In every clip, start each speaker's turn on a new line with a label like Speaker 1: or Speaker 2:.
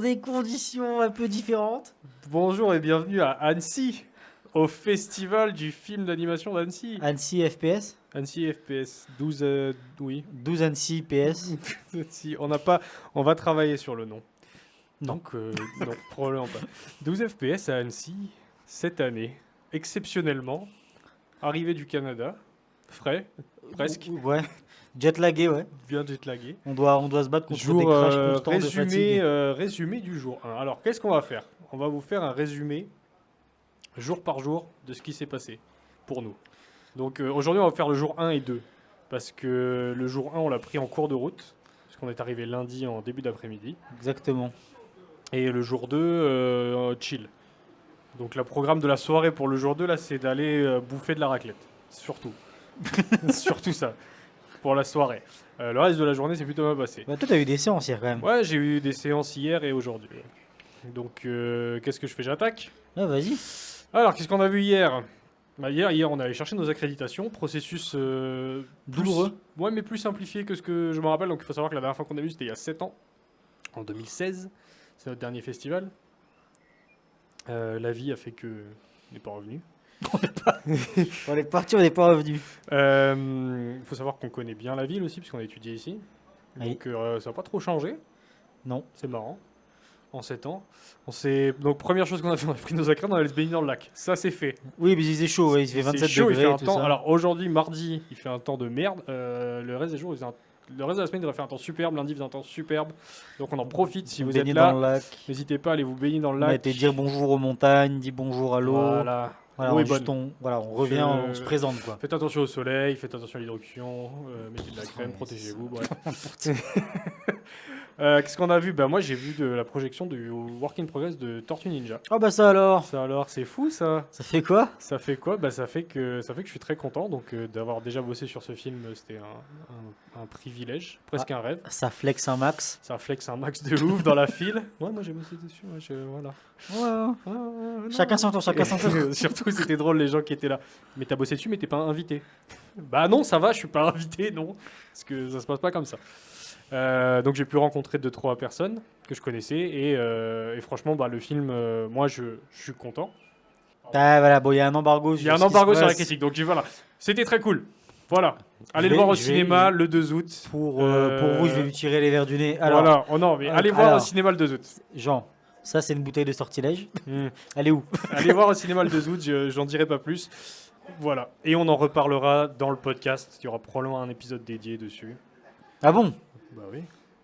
Speaker 1: des conditions un peu différentes.
Speaker 2: Bonjour et bienvenue à Annecy, au festival du film d'animation d'Annecy.
Speaker 1: Annecy FPS,
Speaker 2: Annecy FPS 12, oui.
Speaker 1: 12 Annecy PS.
Speaker 2: Si, on va travailler sur le nom.
Speaker 1: Non.
Speaker 2: Donc, non, probablement pas. 12 FPS à Annecy, cette année, exceptionnellement, arrivé du Canada, frais, presque,
Speaker 1: Ouais. Jet lagué, ouais.
Speaker 2: bien jetlagué.
Speaker 1: On doit se battre contre des
Speaker 2: Jour
Speaker 1: crashs constants de
Speaker 2: résumé,
Speaker 1: fatigue.
Speaker 2: résumé du jour 1. Alors, qu'est-ce qu'on va faire? On va vous faire un résumé, jour par jour, de ce qui s'est passé pour nous. Donc, aujourd'hui, on va faire le jour 1 et 2. Parce que le jour 1, on l'a pris en cours de route. Parce qu'on est arrivé lundi en début d'après-midi.
Speaker 1: Exactement.
Speaker 2: Et le jour 2, chill. Donc, le programme de la soirée pour le jour 2, là, c'est d'aller bouffer de la raclette. Surtout. Surtout ça. Pour la soirée. Le reste de la journée, c'est plutôt mal passé.
Speaker 1: Bah, toi, t'as eu des séances hier quand même.
Speaker 2: Ouais, j'ai eu des séances hier et aujourd'hui. Donc, qu'est-ce que je fais? J'attaque.
Speaker 1: Ouais, vas-y.
Speaker 2: Alors, qu'est-ce qu'on a vu hier? Bah, hier, on est allé chercher nos accréditations. Processus
Speaker 1: Douloureux.
Speaker 2: Ouais, mais plus simplifié que ce que je me rappelle. Donc, il faut savoir que la dernière fois qu'on a vu, c'était il y a 7 ans. En 2016. C'est notre dernier festival. La vie a fait que on n'est pas revenu.
Speaker 1: On est parti, on n'est pas revenu.
Speaker 2: Il faut savoir qu'on connaît bien la ville aussi, puisqu'on a étudié ici.
Speaker 1: Oui.
Speaker 2: Donc, ça n'a pas trop changé.
Speaker 1: Non.
Speaker 2: C'est marrant. En 7 ans. Donc, première chose qu'on a fait, on a pris nos accrèdes, on allait se baigner dans le lac. Ça, c'est fait.
Speaker 1: Oui, mais il faisait chaud, ouais, il fait 27
Speaker 2: C'est chaud,
Speaker 1: degrés.
Speaker 2: il fait un
Speaker 1: tout
Speaker 2: temps.
Speaker 1: ça.
Speaker 2: Alors, aujourd'hui, mardi, il fait un temps de merde. Le reste des jours, le reste de la semaine, il devrait faire un temps superbe. Lundi, il faisait un temps superbe. Donc, on en profite. Si vous êtes
Speaker 1: Baigner
Speaker 2: là,
Speaker 1: dans le lac.
Speaker 2: n'hésitez pas à aller vous baigner dans le
Speaker 1: On a
Speaker 2: lac.
Speaker 1: été dire bonjour aux montagnes, dire bonjour à l'eau.
Speaker 2: Voilà.
Speaker 1: Voilà,
Speaker 2: L'eau est
Speaker 1: juste
Speaker 2: bonne.
Speaker 1: on revient,
Speaker 2: Je-
Speaker 1: on se présente quoi.
Speaker 2: Faites attention au soleil, faites attention à l'hydrocution, mettez de la crème,
Speaker 1: Ouais,
Speaker 2: protégez-vous, bref. Qu'est-ce qu'on a vu? Bah moi j'ai vu de la projection du Work in Progress de Tortue Ninja.
Speaker 1: Oh bah ça alors.
Speaker 2: Ça alors, c'est fou ça.
Speaker 1: Ça fait quoi?
Speaker 2: Ça fait quoi? Bah ça fait que je suis très content. Donc d'avoir déjà bossé sur ce film, c'était un privilège, presque un rêve.
Speaker 1: Ça flex un max.
Speaker 2: Ça flex un max de ouf dans la file. Ouais, moi j'ai bossé dessus. Voilà.
Speaker 1: Ouais.
Speaker 2: Non.
Speaker 1: Chacun son tour, chacun son tour.
Speaker 2: Surtout, c'était drôle les gens qui étaient là. Mais t'as bossé dessus, mais t'es pas invité. Bah non, ça va, je suis pas invité, non. Parce que ça se passe pas comme ça. Donc j'ai pu rencontrer 2-3 personnes que je connaissais. Et franchement, bah, le film, moi, je suis content.
Speaker 1: Ah voilà, bon, il y a un embargo.
Speaker 2: Il y a un embargo sur la critique, donc voilà. C'était très cool. Voilà. Allez
Speaker 1: Je
Speaker 2: le voir au
Speaker 1: vais-
Speaker 2: cinéma le 2 août.
Speaker 1: Pour vous, je vais lui tirer les verres du nez. Alors,
Speaker 2: Voilà. Oh non, mais allez voir au
Speaker 1: alors.
Speaker 2: cinéma le 2 août.
Speaker 1: Jean, ça c'est une bouteille de sortilège.
Speaker 2: Hmm.
Speaker 1: Elle est où?
Speaker 2: Allez voir au cinéma le 2 août, j'en dirai pas plus. Voilà. Et on en reparlera dans le podcast. Il y aura probablement un épisode dédié dessus.
Speaker 1: Ah bon?
Speaker 2: Bah oui.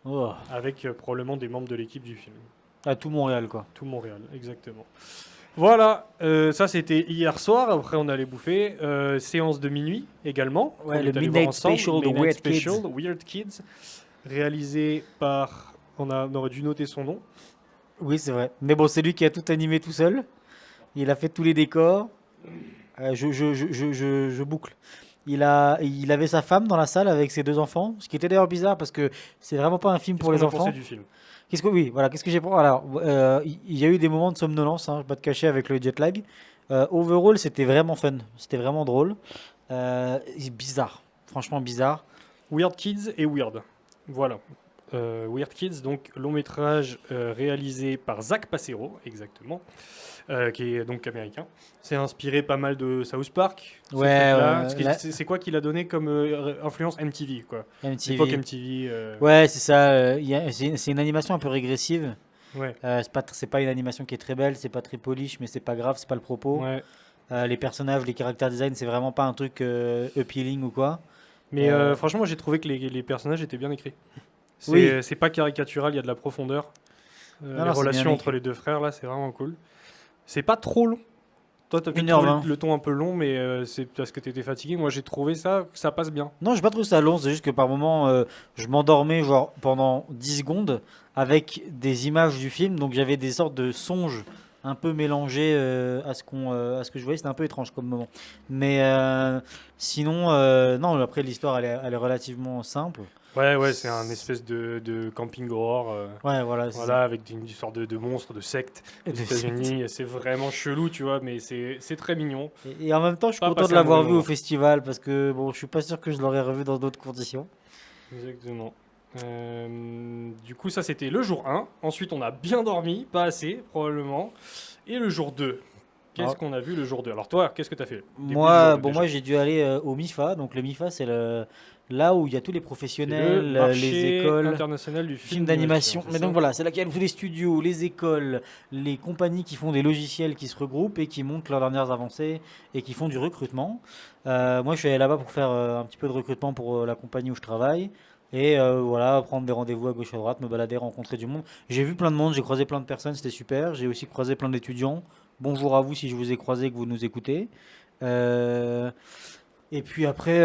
Speaker 1: Oh.
Speaker 2: Avec probablement des membres de l'équipe du film.
Speaker 1: À tout Montréal quoi.
Speaker 2: Tout Montréal, exactement. Voilà, ça c'était hier soir. Après, on allait bouffer. Séance de minuit également.
Speaker 1: Ouais,
Speaker 2: On
Speaker 1: le
Speaker 2: est allé
Speaker 1: Midnight
Speaker 2: voir ensemble.
Speaker 1: Special de
Speaker 2: Midnight
Speaker 1: Weird
Speaker 2: Special,
Speaker 1: Kids.
Speaker 2: Weird Kids, réalisé par. On aurait dû noter son nom.
Speaker 1: Oui, c'est vrai. Mais bon, c'est lui qui a tout animé tout seul. Il a fait tous les décors. Je boucle. Il avait sa femme dans la salle avec ses 2 enfants, ce qui était d'ailleurs bizarre parce que c'est vraiment pas un film pour les
Speaker 2: Qu'est-ce qu'on a
Speaker 1: enfants.
Speaker 2: pensé du film?
Speaker 1: Qu'est-ce que j'ai pour. Alors, il y a eu des moments de somnolence, hein, je vais pas te cacher avec le jet lag. Overall, c'était vraiment fun, c'était vraiment drôle. Bizarre, franchement bizarre.
Speaker 2: Weird Kids et Weird. Voilà. Weird Kids, donc long métrage réalisé par Zach Passero, exactement, qui est donc américain. C'est inspiré pas mal de South Park. ce
Speaker 1: Ouais,
Speaker 2: truc-là.
Speaker 1: ouais,
Speaker 2: Parce que
Speaker 1: là-
Speaker 2: c'est quoi qu'il a donné comme influence MTV, quoi.
Speaker 1: MTV.
Speaker 2: L'époque MTV.
Speaker 1: Ouais, c'est ça. C'est une animation un peu régressive.
Speaker 2: Ouais.
Speaker 1: C'est pas une animation qui est très belle, c'est pas très polish, mais c'est pas grave, c'est pas le propos.
Speaker 2: Ouais.
Speaker 1: Les personnages, les character design, c'est vraiment pas un truc appealing ou quoi.
Speaker 2: Mais
Speaker 1: Euh,
Speaker 2: franchement, j'ai trouvé que les personnages étaient bien écrits.
Speaker 1: Oui.
Speaker 2: C'est pas caricatural, il y a de la profondeur.
Speaker 1: Non,
Speaker 2: Les
Speaker 1: non, c'est bien
Speaker 2: relations entre
Speaker 1: écrit.
Speaker 2: les 2 frères, là, c'est vraiment cool. C'est pas trop long. Toi, t'as peut-être
Speaker 1: 1h20.
Speaker 2: trouvé le ton un peu long, mais c'est parce que t'étais fatigué. Moi, j'ai trouvé que ça passe bien.
Speaker 1: Non, j'ai pas trouvé ça long, c'est juste que par moment, je m'endormais genre pendant 10 secondes avec des images du film, donc j'avais des sortes de songes un peu mélangés à ce que je voyais, c'était un peu étrange comme moment. Mais sinon, non, après l'histoire elle est relativement simple.
Speaker 2: Ouais, c'est un espèce de camping horror.
Speaker 1: Ouais, voilà.
Speaker 2: Voilà, avec une histoire de monstres, de sectes aux
Speaker 1: De
Speaker 2: États-Unis. C'est vraiment chelou, tu vois, mais c'est très mignon.
Speaker 1: Et en même temps, je suis
Speaker 2: Pas
Speaker 1: content de
Speaker 2: passer un
Speaker 1: l'avoir
Speaker 2: mauvais
Speaker 1: vu au
Speaker 2: moment.
Speaker 1: festival parce que bon, je suis pas sûr que je l'aurais revu dans d'autres conditions.
Speaker 2: Exactement. Du coup, ça c'était le jour 1. Ensuite, on a bien dormi, pas assez probablement. Et le jour 2. Qu'est-ce
Speaker 1: Ah.
Speaker 2: qu'on a vu le jour 2? Alors toi, qu'est-ce que tu as fait? Début du jour
Speaker 1: Moi,
Speaker 2: 2
Speaker 1: bon,
Speaker 2: déjà.
Speaker 1: moi j'ai dû aller au MIFA. Donc le MIFA, c'est là où il y a tous les
Speaker 2: C'est le
Speaker 1: professionnels, les
Speaker 2: marché
Speaker 1: écoles,
Speaker 2: international du
Speaker 1: films
Speaker 2: film d'animation,
Speaker 1: d'animation.
Speaker 2: c'est
Speaker 1: Mais
Speaker 2: ça?
Speaker 1: donc voilà, c'est là qu'il y a tous les studios, les écoles, les compagnies qui font des logiciels qui se regroupent et qui montrent leurs dernières avancées et qui font du recrutement. Moi, je suis allé là-bas pour faire un petit peu de recrutement pour la compagnie où je travaille. Et voilà, prendre des rendez-vous à gauche à droite, me balader, rencontrer du monde. J'ai vu plein de monde, j'ai croisé plein de personnes, c'était super. J'ai aussi croisé plein d'étudiants. Bonjour à vous si je vous ai croisé et que vous nous écoutez. Euh, et puis après,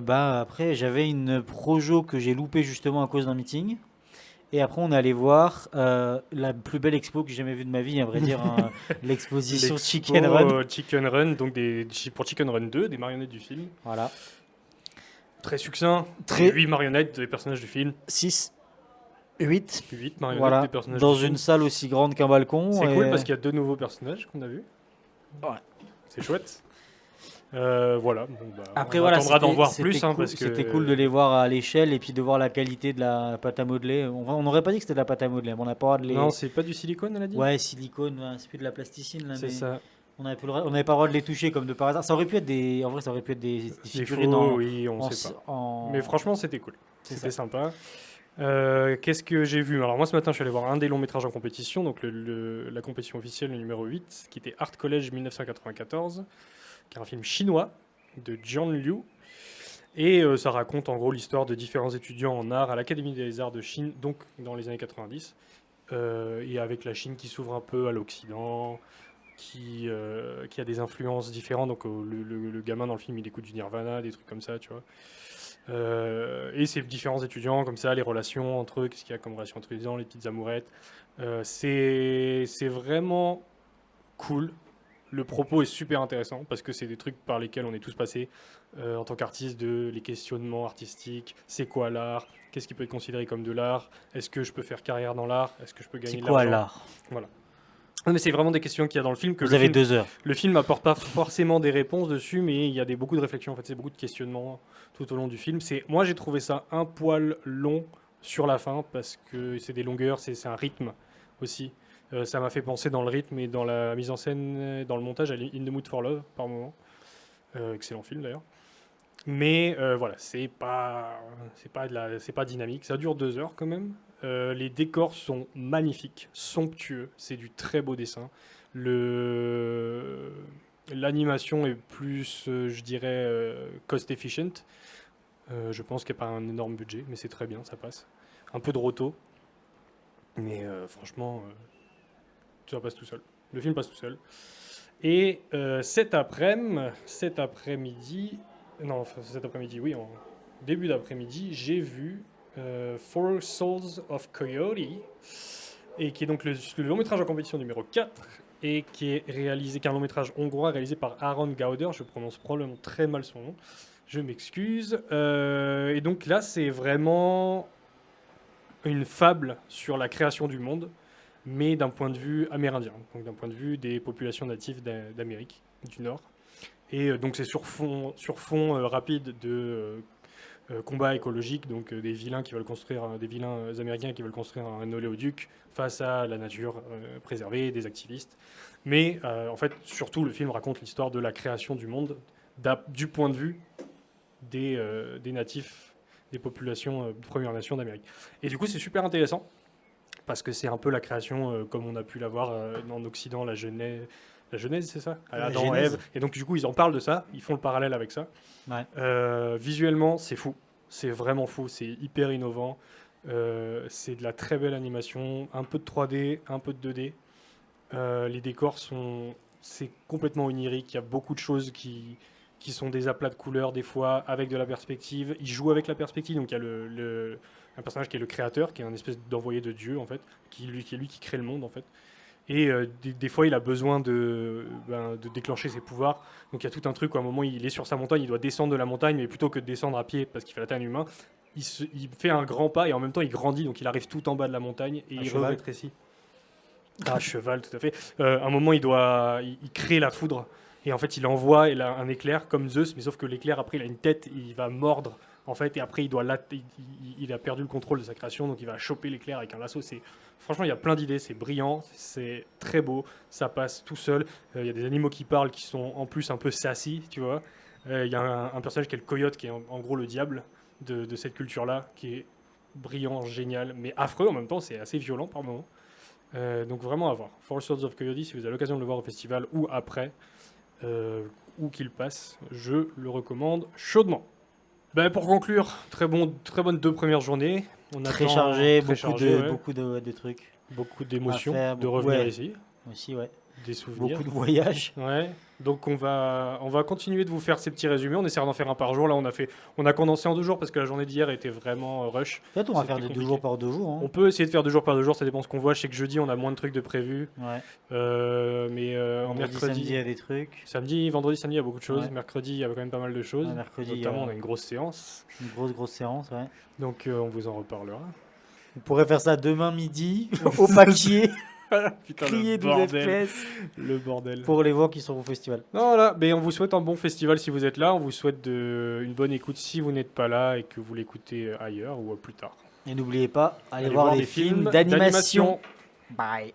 Speaker 1: après j'avais une projo que j'ai loupée justement à cause d'un meeting. Et après, on est allé voir la plus belle expo que j'ai jamais vue de ma vie, à vrai dire, hein, l'exposition
Speaker 2: L'expo
Speaker 1: Chicken Run.
Speaker 2: Chicken Run, donc pour Chicken Run 2, des marionnettes du film.
Speaker 1: Voilà.
Speaker 2: Très succinct,
Speaker 1: Très
Speaker 2: 8 marionnettes des personnages du film.
Speaker 1: 6, 8.
Speaker 2: 8 marionnettes des
Speaker 1: Voilà.
Speaker 2: personnages
Speaker 1: Dans
Speaker 2: du film.
Speaker 1: une salle aussi grande qu'un balcon.
Speaker 2: C'est cool
Speaker 1: Et
Speaker 2: parce qu'il y a 2 nouveaux personnages qu'on a vus.
Speaker 1: ouais.
Speaker 2: C'est chouette. Voilà, bon, bah,
Speaker 1: Après,
Speaker 2: on
Speaker 1: voilà,
Speaker 2: attendra d'en voir
Speaker 1: c'était
Speaker 2: plus hein,
Speaker 1: cool,
Speaker 2: parce que
Speaker 1: c'était cool de les voir à l'échelle et puis de voir la qualité de la pâte à modeler. On n'aurait pas dit que c'était de la pâte à modeler, mais on n'a pas le droit de
Speaker 2: non,
Speaker 1: les.
Speaker 2: c'est pas du silicone, elle a dit.
Speaker 1: Ouais, silicone, ouais, c'est plus de la plasticine là,
Speaker 2: C'est
Speaker 1: mais
Speaker 2: ça.
Speaker 1: on n'avait pas le droit de les toucher comme de par hasard. Ça aurait pu être des. En vrai, ça aurait pu être des
Speaker 2: Des
Speaker 1: figurines
Speaker 2: faux, oui, on
Speaker 1: en,
Speaker 2: sait pas.
Speaker 1: en-
Speaker 2: Mais franchement, c'était cool.
Speaker 1: C'est
Speaker 2: C'était
Speaker 1: ça.
Speaker 2: sympa. Qu'est-ce que j'ai vu? Alors moi ce matin je suis allé voir un des longs métrages en compétition, donc la compétition officielle, le numéro 8, qui était Art College 1994, qui est un film chinois de Jian Liu. Et ça raconte en gros l'histoire de différents étudiants en art à l'Académie des Arts de Chine, donc dans les années 90, et avec la Chine qui s'ouvre un peu à l'Occident, qui a des influences différentes. Donc le gamin dans le film il écoute du Nirvana, des trucs comme ça, tu vois. Et ces différents étudiants, comme ça, les relations entre eux, qu'est-ce qu'il y a comme relation entre les étudiants, les petites amourettes. C'est vraiment cool. Le propos est super intéressant parce que c'est des trucs par lesquels on est tous passés en tant qu'artiste, les questionnements artistiques. C'est quoi l'art? Qu'est-ce qui peut être considéré comme de l'art? Est-ce que je peux faire carrière dans l'art? Est-ce que je peux
Speaker 1: C'est
Speaker 2: gagner de
Speaker 1: quoi
Speaker 2: l'argent?
Speaker 1: l'art?
Speaker 2: Voilà. Non, mais c'est vraiment des questions qu'il y a dans le film que
Speaker 1: Vous avez 2 heures.
Speaker 2: le film n'apporte pas forcément des réponses dessus, mais il y a beaucoup de réflexions, en fait, c'est beaucoup de questionnements tout au long du film. Moi, j'ai trouvé ça un poil long sur la fin, parce que c'est des longueurs, c'est un rythme aussi. Ça m'a fait penser dans le rythme et dans la mise en scène, dans le montage, à In the Mood for Love, par moment. Excellent film, d'ailleurs. Mais voilà, c'est pas dynamique. Ça dure 2 heures quand même. Les décors sont magnifiques, somptueux. C'est du très beau dessin. L'animation est plus, je dirais, cost efficient. Je pense qu'il n'y a pas un énorme budget, mais c'est très bien, ça passe. Un peu de roto, mais franchement, ça passe tout seul. Le film passe tout seul. Et cet après-midi, non, enfin, cet après-midi, oui, en début d'après-midi, j'ai vu Four Souls of Coyote, et qui est donc le long métrage en compétition numéro 4, et qui est un long métrage hongrois réalisé par Aaron Gauder. Je prononce probablement très mal son nom, je m'excuse. Et donc là, c'est vraiment une fable sur la création du monde, mais d'un point de vue amérindien, donc d'un point de vue des populations natives d'Amérique du Nord. Et donc c'est sur fond rapide de combat écologique, donc des vilains américains qui veulent construire un oléoduc face à la nature préservée, des activistes. Mais en fait, surtout, le film raconte l'histoire de la création du monde du point de vue des natifs, des populations de Premières Nations d'Amérique. Et du coup, c'est super intéressant parce que c'est un peu la création comme on a pu l'avoir en Occident, la Genèse, c'est ça? Adam,
Speaker 1: Genèse.
Speaker 2: Ève. Et donc, du coup, ils en parlent de ça, ils font le parallèle avec ça.
Speaker 1: Ouais.
Speaker 2: Visuellement, c'est fou. C'est vraiment fou. C'est hyper innovant. C'est de la très belle animation. Un peu de 3D, un peu de 2D. Les décors c'est complètement onirique. Il y a beaucoup de choses qui sont des aplats de couleurs, des fois, avec de la perspective. Ils jouent avec la perspective. Donc, il y a un personnage qui est le créateur, qui est un espèce d'envoyé de Dieu, en fait, qui est lui qui crée le monde, en fait. Et des fois, il a besoin de déclencher ses pouvoirs. Donc il y a tout un truc où à un moment, il est sur sa montagne, il doit descendre de la montagne, mais plutôt que de descendre à pied parce qu'il fait la taille humain, il fait un grand pas et en même temps, il grandit. Donc il arrive tout en bas de la montagne et il
Speaker 1: cheval.
Speaker 2: rétrécit. Ah, cheval, tout à fait. À un moment, il crée la foudre. Et en fait, il envoie un éclair comme Zeus, mais sauf que l'éclair, après, il a une tête, il va mordre en fait, et après il a perdu le contrôle de sa création, donc il va choper l'éclair avec un lasso. Franchement, il y a plein d'idées, c'est brillant, c'est très beau, ça passe tout seul. Il y a des animaux qui parlent qui sont en plus un peu sassy, tu vois. Il y a un personnage qui est le coyote, qui est en gros le diable de cette culture-là, qui est brillant, génial, mais affreux en même temps, c'est assez violent par moments. Donc vraiment à voir. Four Swords of Coyote, si vous avez l'occasion de le voir au festival ou après, ou qu'il passe, je le recommande chaudement. Ben, pour conclure, très bonne 2 premières journées. On
Speaker 1: Très
Speaker 2: attend-
Speaker 1: chargé,
Speaker 2: très chargé, ouais.
Speaker 1: beaucoup de trucs
Speaker 2: Beaucoup d'émotions
Speaker 1: à faire,
Speaker 2: de
Speaker 1: beaucoup-
Speaker 2: revenir
Speaker 1: ouais.
Speaker 2: ici,
Speaker 1: aussi, ouais.
Speaker 2: des souvenirs.
Speaker 1: Beaucoup de voyages.
Speaker 2: Ouais. Donc on va continuer de vous faire ces petits résumés. On essaiera d'en faire un par jour. Là, on a condensé en 2 jours parce que la journée d'hier était vraiment rush.
Speaker 1: En fait, on va
Speaker 2: C'était
Speaker 1: faire de 2
Speaker 2: compliqué.
Speaker 1: jours par 2 jours. Hein.
Speaker 2: On peut essayer de faire 2 jours par 2 jours, ça dépend ce qu'on voit. Je sais que jeudi, on a moins de trucs de prévus.
Speaker 1: Ouais.
Speaker 2: Mais en
Speaker 1: Vendredi,
Speaker 2: mercredi,
Speaker 1: samedi, il y a des trucs.
Speaker 2: vendredi, samedi, il y a beaucoup de choses.
Speaker 1: Ouais.
Speaker 2: Mercredi, il y a quand même pas mal de choses.
Speaker 1: Ouais, mercredi,
Speaker 2: Notamment, on a une grosse séance.
Speaker 1: Une grosse séance, ouais.
Speaker 2: Donc on vous en reparlera.
Speaker 1: On pourrait faire ça demain midi, au papier,
Speaker 2: Putain,
Speaker 1: crier
Speaker 2: le
Speaker 1: 12
Speaker 2: bordel.
Speaker 1: FPS
Speaker 2: Le bordel.
Speaker 1: pour les voix qui sont au festival.
Speaker 2: Non, voilà, mais on vous souhaite un bon festival si vous êtes là. On vous souhaite une bonne écoute si vous n'êtes pas là et que vous l'écoutez ailleurs ou plus tard.
Speaker 1: Et n'oubliez pas, allez
Speaker 2: Allez
Speaker 1: voir
Speaker 2: voir
Speaker 1: les
Speaker 2: des
Speaker 1: films
Speaker 2: films
Speaker 1: d'animation.
Speaker 2: d'animation.
Speaker 1: Bye.